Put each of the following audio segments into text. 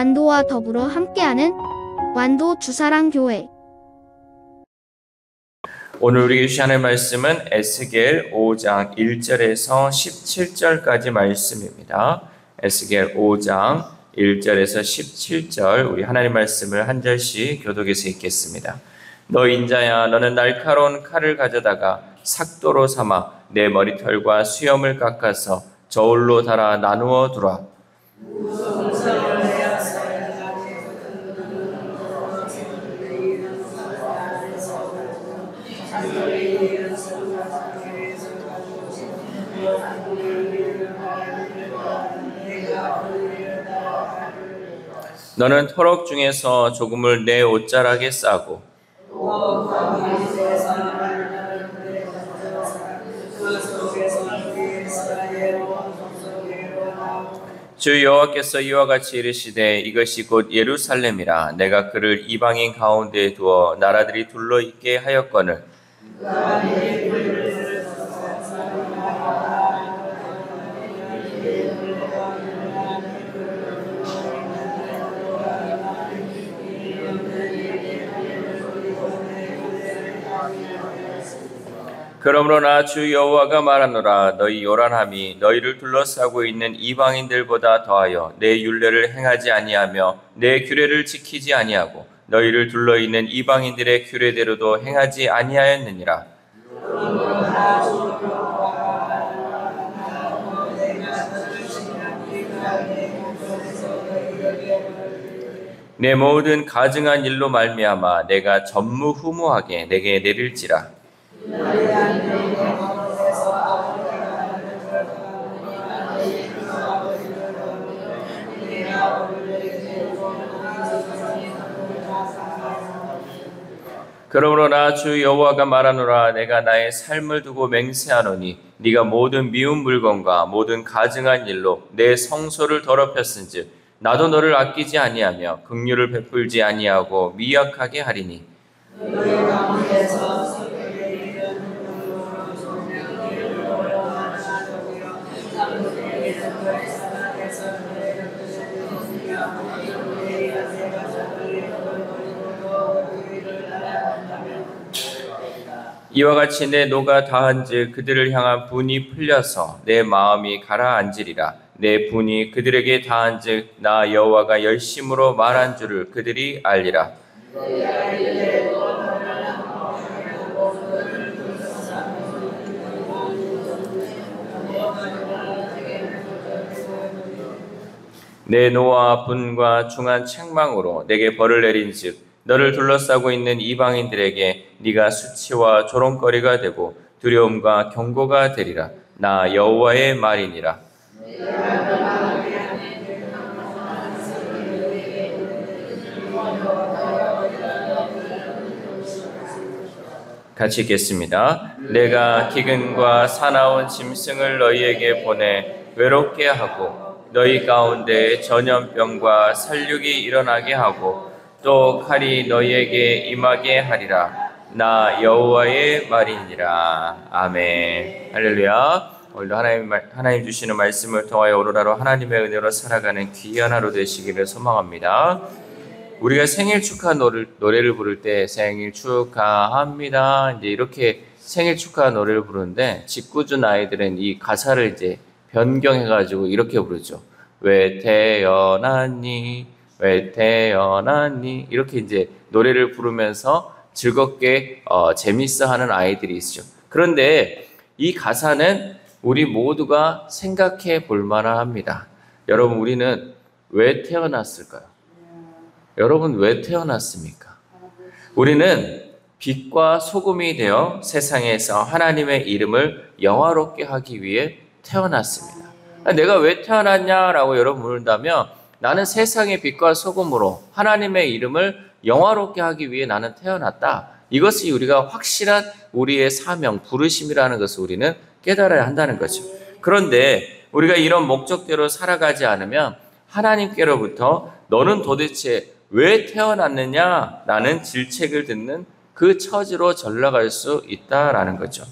완도와 더불어 함께하는 완도 주사랑교회. 오늘 우리에게 주신 하나님의 말씀은 에스겔 5장 1절에서 17절까지 말씀입니다. 에스겔 5장 1절에서 17절 우리 하나님 말씀을 한 절씩 교독해서 읽겠습니다. 너 인자야, 너는 날카로운 칼을 가져다가 삭도로 삼아 내 머리털과 수염을 깎아서 저울로 달아 나누어 두라. 너는 토록 중에서 조금을 내 옷자락에 싸고 주 여호와께서 이와 같이 이르시되 이것이 곧 예루살렘이라. 내가 그를 이방인 가운데에 두어 나라들이 둘러있게 하였거늘 그러므로 나 주 여호와가 말하노라. 너희 요란함이 너희를 둘러싸고 있는 이방인들보다 더하여 내 율례를 행하지 아니하며 내 규례를 지키지 아니하고 너희를 둘러있는 이방인들의 규례대로도 행하지 아니하였느니라. 내 모든 가증한 일로 말미암아 내가 전무후무하게 내게 내릴지라. 그러므로 나 주 여호와가 말하노라. 내가 나의 삶을 두고 맹세하노니 네가 모든 미운 물건과 모든 가증한 일로 내 성소를 더럽혔은즉 나도 너를 아끼지 아니하며 긍휼을 베풀지 아니하고 미약하게 하리니 이와 같이 내 노가 다한즉 그들을 향한 분이 풀려서 내 마음이 가라앉으리라. 내 분이 그들에게 다한즉 나 여호와가 열심으로 말한 줄을 그들이 알리라. 내 노와 분과 중한 책망으로 내게 벌을 내린즉 너를 둘러싸고 있는 이방인들에게 네가 수치와 조롱거리가 되고 두려움과 경고가 되리라. 나 여호와의 말이니라. 같이 읽겠습니다. 내가 기근과 사나운 짐승을 너희에게 보내 외롭게 하고 너희 가운데 전염병과 살육이 일어나게 하고 또 칼이 너희에게 임하게 하리라. 나 여호와의 말이니라. 아멘. 할렐루야. 오늘도 하나님 주시는 말씀을 통하여 오로라로 하나님의 은혜로 살아가는 귀한 하루 되시기를 소망합니다. 우리가 생일 축하 노래를 부를 때 생일 축하합니다. 이제 이렇게 생일 축하 노래를 부르는데 짓궂은 아이들은 이 가사를 이제 변경해가지고 이렇게 부르죠. 왜 태어났니? 왜 태어났니? 이렇게 이제 노래를 부르면서 즐겁게 재밌어하는 아이들이 있죠. 그런데 이 가사는 우리 모두가 생각해 볼 만합니다. 여러분, 우리는 왜 태어났을까요? 여러분, 왜 태어났습니까? 우리는 빛과 소금이 되어 세상에서 하나님의 이름을 영화롭게 하기 위해 태어났습니다. 내가 왜 태어났냐라고 여러분 물은다면 나는 세상의 빛과 소금으로 하나님의 이름을 영화롭게 하기 위해 나는 태어났다. 이것이 우리가 확실한 우리의 사명, 부르심이라는 것을 우리는 깨달아야 한다는 거죠. 그런데 우리가 이런 목적대로 살아가지 않으면 하나님께로부터 너는 도대체 왜 태어났느냐? 라는 질책을 듣는 그 처지로 전락할 수 있다라는 거죠.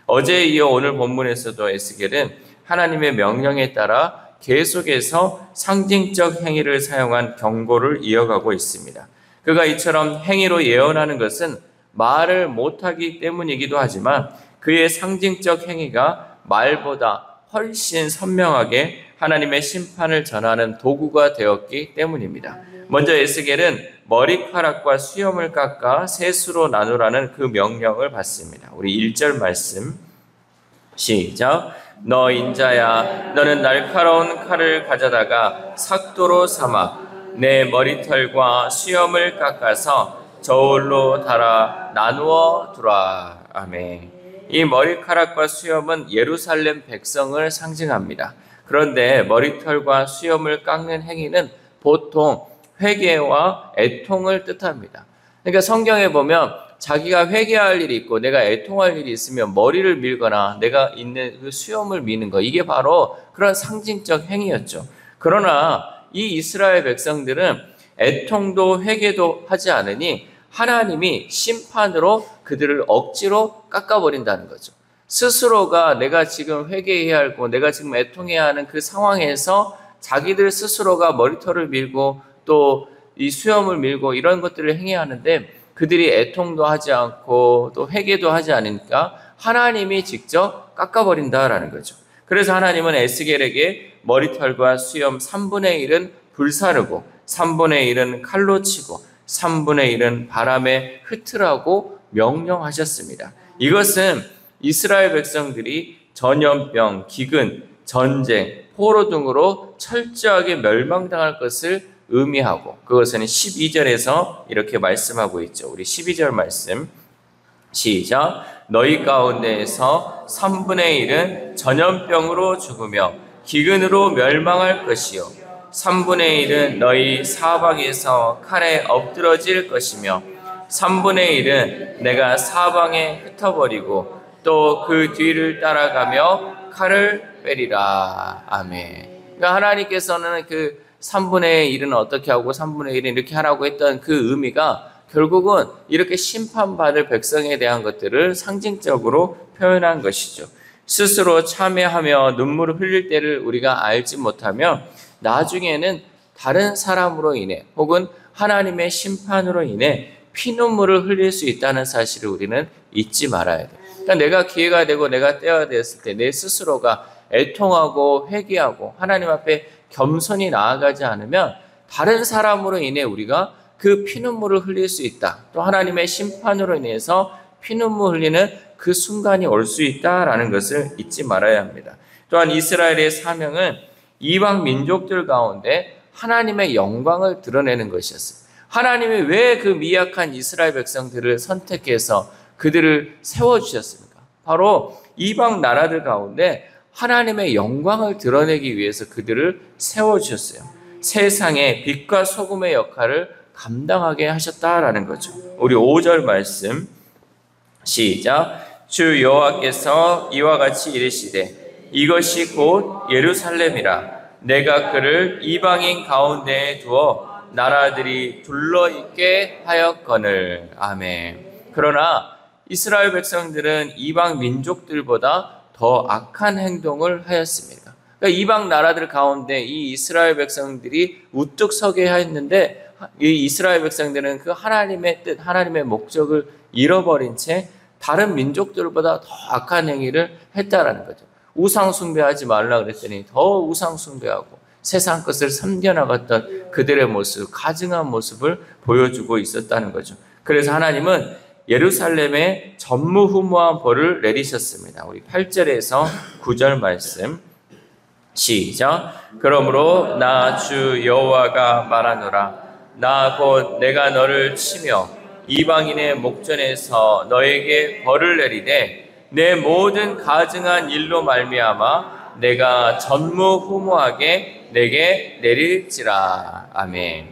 어제에 이어 오늘 본문에서도 에스겔은 하나님의 명령에 따라 계속해서 상징적 행위를 사용한 경고를 이어가고 있습니다. 그가 이처럼 행위로 예언하는 것은 말을 못하기 때문이기도 하지만 그의 상징적 행위가 말보다 훨씬 선명하게 하나님의 심판을 전하는 도구가 되었기 때문입니다. 먼저 에스겔은 머리카락과 수염을 깎아 셋으로 나누라는 그 명령을 받습니다. 우리 1절 말씀 시작. 너 인자야, 너는 날카로운 칼을 가져다가 삭도로 삼아 내 머리털과 수염을 깎아서 저울로 달아 나누어 두라. 아멘. 이 머리카락과 수염은 예루살렘 백성을 상징합니다. 그런데 머리털과 수염을 깎는 행위는 보통 회개와 애통을 뜻합니다. 그러니까 성경에 보면 자기가 회개할 일이 있고 내가 애통할 일이 있으면 머리를 밀거나 내가 있는 그 수염을 미는 거, 이게 바로 그런 상징적 행위였죠. 그러나 이 이스라엘 백성들은 애통도 회개도 하지 않으니 하나님이 심판으로 그들을 억지로 깎아버린다는 거죠. 스스로가 내가 지금 회개해야 하고 내가 지금 애통해야 하는 그 상황에서 자기들 스스로가 머리털을 밀고 또 이 수염을 밀고 이런 것들을 행해야 하는데 그들이 애통도 하지 않고 또 회개도 하지 않으니까 하나님이 직접 깎아버린다라는 거죠. 그래서 하나님은 에스겔에게 머리털과 수염 3분의 1은 불사르고 3분의 1은 칼로 치고 3분의 1은 바람에 흩으라고 명령하셨습니다. 이것은 이스라엘 백성들이 전염병, 기근, 전쟁, 포로 등으로 철저하게 멸망당할 것을 의미하고 그것은 12절에서 이렇게 말씀하고 있죠. 우리 12절 말씀 시작. 너희 가운데에서 3분의 1은 전염병으로 죽으며 기근으로 멸망할 것이요 3분의 1은 너희 사방에서 칼에 엎드러질 것이며 3분의 1은 내가 사방에 흩어버리고 또 그 뒤를 따라가며 칼을 빼리라. 아멘. 그러니까 하나님께서는 그 3분의 1은 어떻게 하고 3분의 1은 이렇게 하라고 했던 그 의미가 결국은 이렇게 심판받을 백성에 대한 것들을 상징적으로 표현한 것이죠. 스스로 참회하며 눈물을 흘릴 때를 우리가 알지 못하면 나중에는 다른 사람으로 인해 혹은 하나님의 심판으로 인해 피눈물을 흘릴 수 있다는 사실을 우리는 잊지 말아야 돼요. 그러니까 내가 기회가 되고 내가 때가 되었을 때 내 스스로가 애통하고 회개하고 하나님 앞에 겸손히 나아가지 않으면 다른 사람으로 인해 우리가 그 피눈물을 흘릴 수 있다. 또 하나님의 심판으로 인해서 피눈물 흘리는 그 순간이 올 수 있다라는 것을 잊지 말아야 합니다. 또한 이스라엘의 사명은 이방 민족들 가운데 하나님의 영광을 드러내는 것이었어요. 하나님이 왜 그 미약한 이스라엘 백성들을 선택해서 그들을 세워주셨습니까? 바로 이방 나라들 가운데 하나님의 영광을 드러내기 위해서 그들을 세워주셨어요. 세상에 빛과 소금의 역할을 감당하게 하셨다라는 거죠. 우리 5절 말씀 시작. 주 여호와께서 이와 같이 이르시되 이것이 곧 예루살렘이라. 내가 그를 이방인 가운데에 두어 나라들이 둘러있게 하였거늘. 아멘. 그러나 이스라엘 백성들은 이방 민족들보다 더 악한 행동을 하였습니다. 그러니까 이방 나라들 가운데 이 이스라엘 백성들이 우뚝 서게 했는데 이 이스라엘 백성들은 그 하나님의 뜻, 하나님의 목적을 잃어버린 채 다른 민족들보다 더 악한 행위를 했다라는 거죠. 우상 숭배하지 말라 그랬더니 더 우상 숭배하고 세상 것을 섬겨나갔던 그들의 모습, 가증한 모습을 보여주고 있었다는 거죠. 그래서 하나님은 예루살렘에 전무후무한 벌을 내리셨습니다. 우리 8절에서 9절 말씀 시작. 그러므로 나 주 여호와가 말하노라. 나 곧 내가 너를 치며 이방인의 목전에서 너에게 벌을 내리되 내 모든 가증한 일로 말미암아 내가 전무후무하게 내게 내릴지라. 아멘.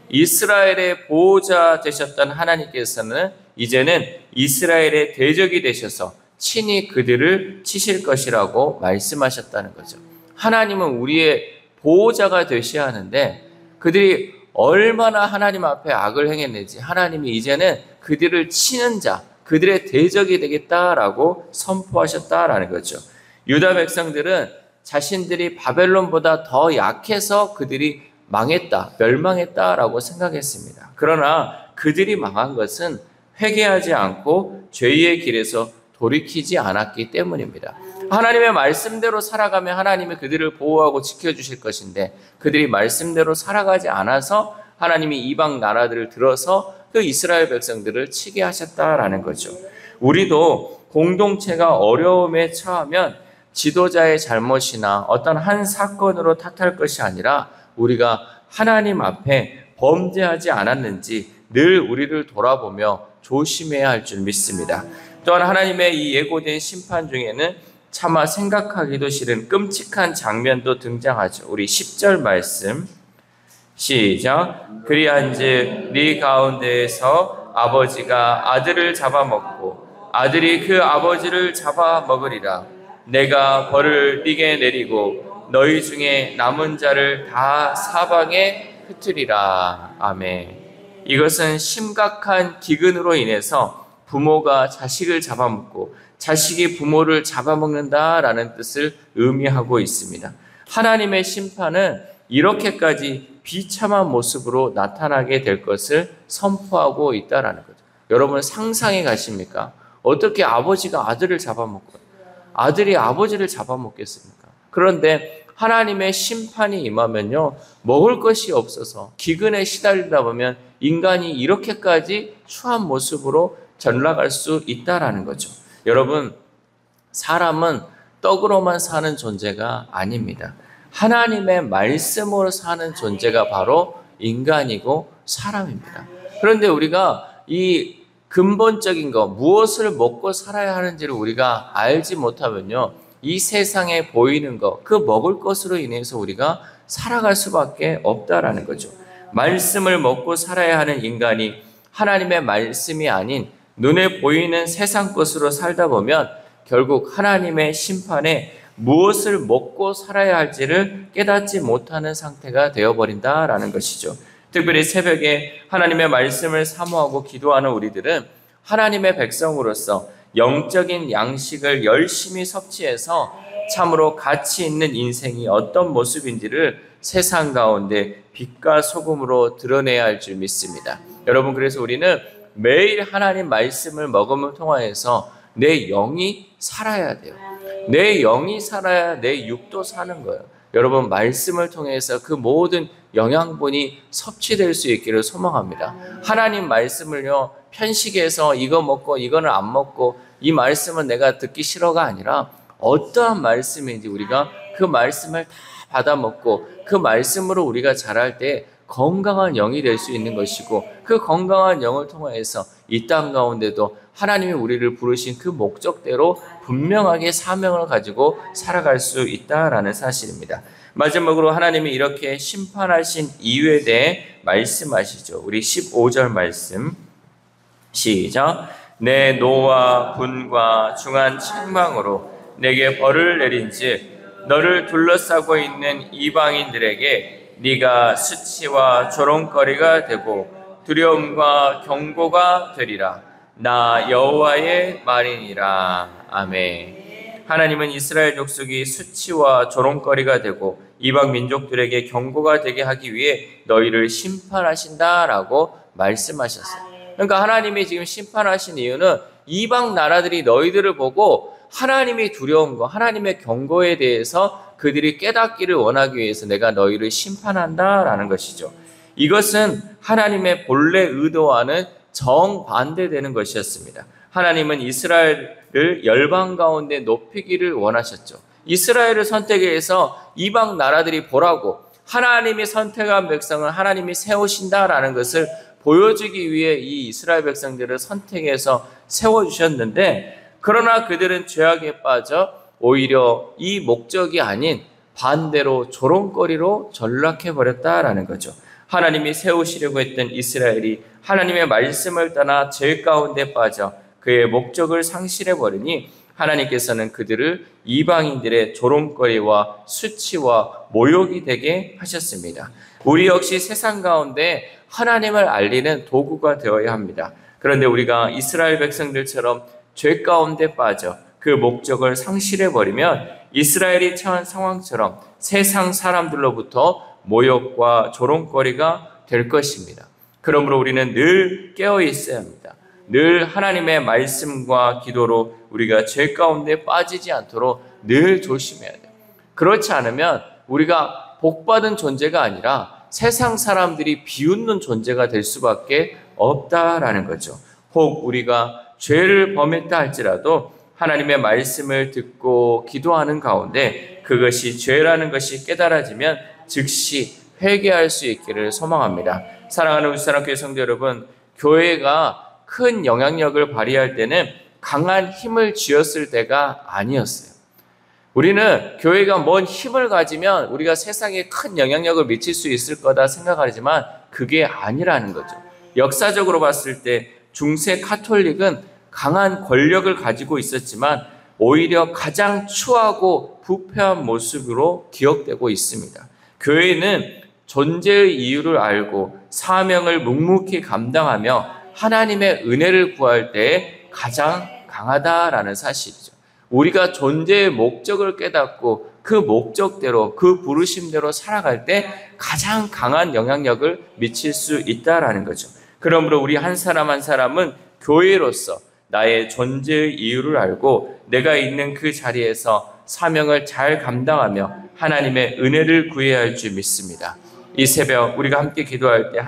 이스라엘의 보호자 되셨던 하나님께서는 이제는 이스라엘의 대적이 되셔서 친히 그들을 치실 것이라고 말씀하셨다는 거죠. 하나님은 우리의 보호자가 되셔야 하는데 그들이 얼마나 하나님 앞에 악을 행했는지 하나님이 이제는 그들을 치는 자, 그들의 대적이 되겠다라고 선포하셨다라는 거죠. 유다 백성들은 자신들이 바벨론보다 더 약해서 그들이 망했다, 멸망했다라고 생각했습니다. 그러나 그들이 망한 것은 회개하지 않고 죄의 길에서 돌이키지 않았기 때문입니다. 하나님의 말씀대로 살아가면 하나님이 그들을 보호하고 지켜주실 것인데 그들이 말씀대로 살아가지 않아서 하나님이 이방 나라들을 들어서 그 이스라엘 백성들을 치게 하셨다라는 거죠. 우리도 공동체가 어려움에 처하면 지도자의 잘못이나 어떤 한 사건으로 탓할 것이 아니라 우리가 하나님 앞에 범죄하지 않았는지 늘 우리를 돌아보며 조심해야 할 줄 믿습니다. 또한 하나님의 이 예고된 심판 중에는 차마 생각하기도 싫은 끔찍한 장면도 등장하죠. 우리 10절 말씀 시작. 그리한즉 네 가운데에서 아버지가 아들을 잡아먹고 아들이 그 아버지를 잡아먹으리라. 내가 벌을 네게 내리고 너희 중에 남은 자를 다 사방에 흩으리라. 아멘. 이것은 심각한 기근으로 인해서 부모가 자식을 잡아먹고 자식이 부모를 잡아먹는다라는 뜻을 의미하고 있습니다. 하나님의 심판은 이렇게까지 비참한 모습으로 나타나게 될 것을 선포하고 있다라는 거죠. 여러분 상상해 가십니까? 어떻게 아버지가 아들을 잡아먹고 아들이 아버지를 잡아먹겠습니까? 그런데 하나님의 심판이 임하면요, 먹을 것이 없어서 기근에 시달리다 보면 인간이 이렇게까지 추한 모습으로 전락할 수 있다라는 거죠. 여러분, 사람은 떡으로만 사는 존재가 아닙니다. 하나님의 말씀으로 사는 존재가 바로 인간이고 사람입니다. 그런데 우리가 이 근본적인 거, 무엇을 먹고 살아야 하는지를 우리가 알지 못하면요, 이 세상에 보이는 것, 그 먹을 것으로 인해서 우리가 살아갈 수밖에 없다라는 거죠. 말씀을 먹고 살아야 하는 인간이 하나님의 말씀이 아닌 눈에 보이는 세상 것으로 살다 보면 결국 하나님의 심판에 무엇을 먹고 살아야 할지를 깨닫지 못하는 상태가 되어버린다라는 것이죠. 특별히 새벽에 하나님의 말씀을 사모하고 기도하는 우리들은 하나님의 백성으로서 영적인 양식을 열심히 섭취해서 참으로 가치 있는 인생이 어떤 모습인지를 세상 가운데 빛과 소금으로 드러내야 할 줄 믿습니다. 여러분, 그래서 우리는 매일 하나님 말씀을 먹음을 통하여서 내 영이 살아야 돼요. 내 영이 살아야 내 육도 사는 거예요. 여러분, 말씀을 통해서 그 모든 영양분이 섭취될 수 있기를 소망합니다. 하나님 말씀을요, 편식해서 이거 먹고 이거는 안 먹고 이 말씀은 내가 듣기 싫어가 아니라 어떠한 말씀인지 우리가 그 말씀을 다 받아 먹고 그 말씀으로 우리가 자랄 때 건강한 영이 될 수 있는 것이고, 그 건강한 영을 통해서 이 땅 가운데도 하나님이 우리를 부르신 그 목적대로 분명하게 사명을 가지고 살아갈 수 있다라는 사실입니다. 마지막으로 하나님이 이렇게 심판하신 이유에 대해 말씀하시죠. 우리 15절 말씀 시작. 내 노와 분과 중한 책망으로 내게 벌을 내린즉 너를 둘러싸고 있는 이방인들에게 네가 수치와 조롱거리가 되고 두려움과 경고가 되리라. 나 여호와의 말이니라. 아멘. 하나님은 이스라엘 족속이 수치와 조롱거리가 되고 이방 민족들에게 경고가 되게 하기 위해 너희를 심판하신다라고 말씀하셨어요. 그러니까 하나님이 지금 심판하신 이유는 이방 나라들이 너희들을 보고 하나님이 두려운 거, 하나님의 경고에 대해서 그들이 깨닫기를 원하기 위해서 내가 너희를 심판한다라는 것이죠. 이것은 하나님의 본래 의도와는 정반대되는 것이었습니다. 하나님은 이스라엘을 열방 가운데 높이기를 원하셨죠. 이스라엘을 선택해서 이방 나라들이 보라고 하나님이 선택한 백성을 하나님이 세우신다라는 것을 보여주기 위해 이 이스라엘 백성들을 선택해서 세워주셨는데, 그러나 그들은 죄악에 빠져 오히려 이 목적이 아닌 반대로 조롱거리로 전락해버렸다라는 거죠. 하나님이 세우시려고 했던 이스라엘이 하나님의 말씀을 떠나 죄 가운데 빠져 그의 목적을 상실해버리니 하나님께서는 그들을 이방인들의 조롱거리와 수치와 모욕이 되게 하셨습니다. 우리 역시 세상 가운데 하나님을 알리는 도구가 되어야 합니다. 그런데 우리가 이스라엘 백성들처럼 죄 가운데 빠져 그 목적을 상실해버리면 이스라엘이 처한 상황처럼 세상 사람들로부터 모욕과 조롱거리가 될 것입니다. 그러므로 우리는 늘 깨어 있어야 합니다. 늘 하나님의 말씀과 기도로 우리가 죄 가운데 빠지지 않도록 늘 조심해야 돼요. 그렇지 않으면 우리가 복받은 존재가 아니라 세상 사람들이 비웃는 존재가 될 수밖에 없다라는 거죠. 혹 우리가 죄를 범했다 할지라도 하나님의 말씀을 듣고 기도하는 가운데 그것이 죄라는 것이 깨달아지면 즉시 회개할 수 있기를 소망합니다. 사랑하는 우리사랑교회 성도 여러분, 교회가 큰 영향력을 발휘할 때는 강한 힘을 쥐었을 때가 아니었어요. 우리는 교회가 뭔 힘을 가지면 우리가 세상에 큰 영향력을 미칠 수 있을 거다 생각하지만 그게 아니라는 거죠. 역사적으로 봤을 때 중세 카톨릭은 강한 권력을 가지고 있었지만 오히려 가장 추하고 부패한 모습으로 기억되고 있습니다. 교회는 존재의 이유를 알고 사명을 묵묵히 감당하며 하나님의 은혜를 구할 때 가장 강하다라는 사실이죠. 우리가 존재의 목적을 깨닫고 그 목적대로 그 부르심대로 살아갈 때 가장 강한 영향력을 미칠 수 있다라는 거죠. 그러므로 우리 한 사람 한 사람은 교회로서 나의 존재의 이유를 알고 내가 있는 그 자리에서 사명을 잘 감당하며 하나님의 은혜를 구해야 할 줄 믿습니다. 이 새벽 우리가 함께 기도할 때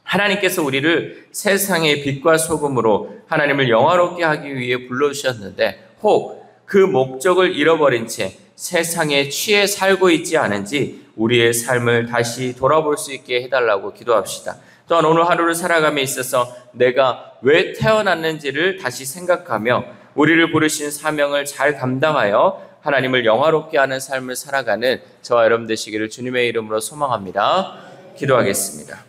하나님께서 우리를 세상의 빛과 소금으로 하나님을 영화롭게 하기 위해 불러주셨는데 혹 그 목적을 잃어버린 채 세상에 취해 살고 있지 않은지 우리의 삶을 다시 돌아볼 수 있게 해달라고 기도합시다. 또한 오늘 하루를 살아감에 있어서 내가 왜 태어났는지를 다시 생각하며 우리를 부르신 사명을 잘 감당하여 하나님을 영화롭게 하는 삶을 살아가는 저와 여러분 되시기를 주님의 이름으로 소망합니다. 기도하겠습니다.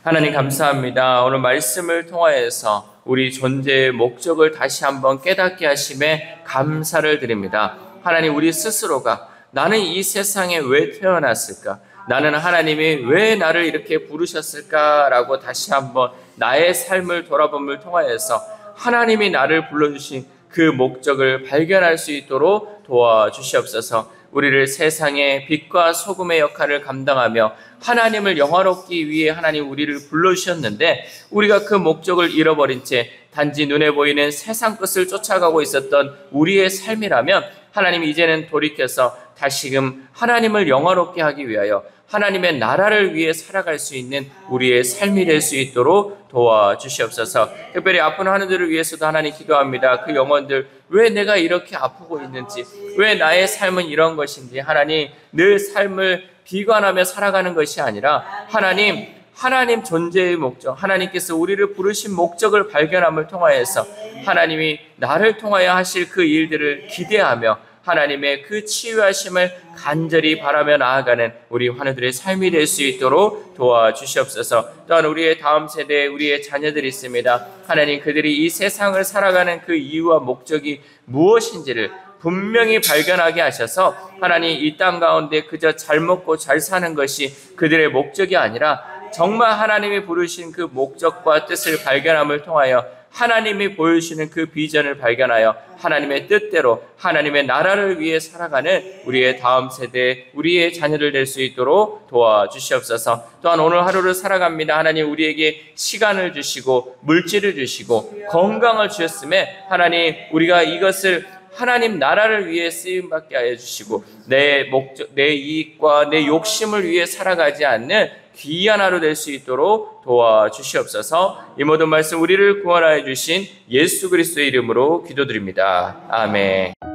하나님 감사합니다. 오늘 말씀을 통하여서 우리 존재의 목적을 다시 한번 깨닫게 하심에 감사를 드립니다. 하나님, 우리 스스로가 나는 이 세상에 왜 태어났을까? 나는 하나님이 왜 나를 이렇게 부르셨을까라고 다시 한번 나의 삶을 돌아봄을 통하여서 하나님이 나를 불러주신 그 목적을 발견할 수 있도록 도와주시옵소서. 우리를 세상의 빛과 소금의 역할을 감당하며 하나님을 영화롭기 위해 하나님 우리를 불러주셨는데 우리가 그 목적을 잃어버린 채 단지 눈에 보이는 세상 것을 쫓아가고 있었던 우리의 삶이라면 하나님 이제는 돌이켜서 다시금 하나님을 영화롭게 하기 위하여 하나님의 나라를 위해 살아갈 수 있는 우리의 삶이 될 수 있도록 도와주시옵소서. 특별히 아픈 하늘들을 위해서도 하나님 기도합니다. 그 영혼들 왜 내가 이렇게 아프고 있는지, 왜 나의 삶은 이런 것인지 하나님 늘 삶을 비관하며 살아가는 것이 아니라 하나님 존재의 목적, 하나님께서 우리를 부르신 목적을 발견함을 통하여서 하나님이 나를 통하여 하실 그 일들을 기대하며 하나님의 그 치유하심을 간절히 바라며 나아가는 우리 환우들의 삶이 될 수 있도록 도와주시옵소서. 또한 우리의 다음 세대에 우리의 자녀들이 있습니다. 하나님 그들이 이 세상을 살아가는 그 이유와 목적이 무엇인지를 분명히 발견하게 하셔서 하나님 이 땅 가운데 그저 잘 먹고 잘 사는 것이 그들의 목적이 아니라 정말 하나님이 부르신 그 목적과 뜻을 발견함을 통하여 하나님이 보여주시는 그 비전을 발견하여 하나님의 뜻대로 하나님의 나라를 위해 살아가는 우리의 다음 세대, 우리의 자녀들 될 수 있도록 도와주시옵소서. 또한 오늘 하루를 살아갑니다. 하나님 우리에게 시간을 주시고 물질을 주시고 건강을 주셨음에 하나님 우리가 이것을 하나님 나라를 위해 쓰임받게 하여 주시고 내 목적, 내 이익과 내 욕심을 위해 살아가지 않는 귀한 하루 될 수 있도록 도와주시옵소서. 이 모든 말씀 우리를 구원하여 주신 예수 그리스도의 이름으로 기도드립니다. 아멘.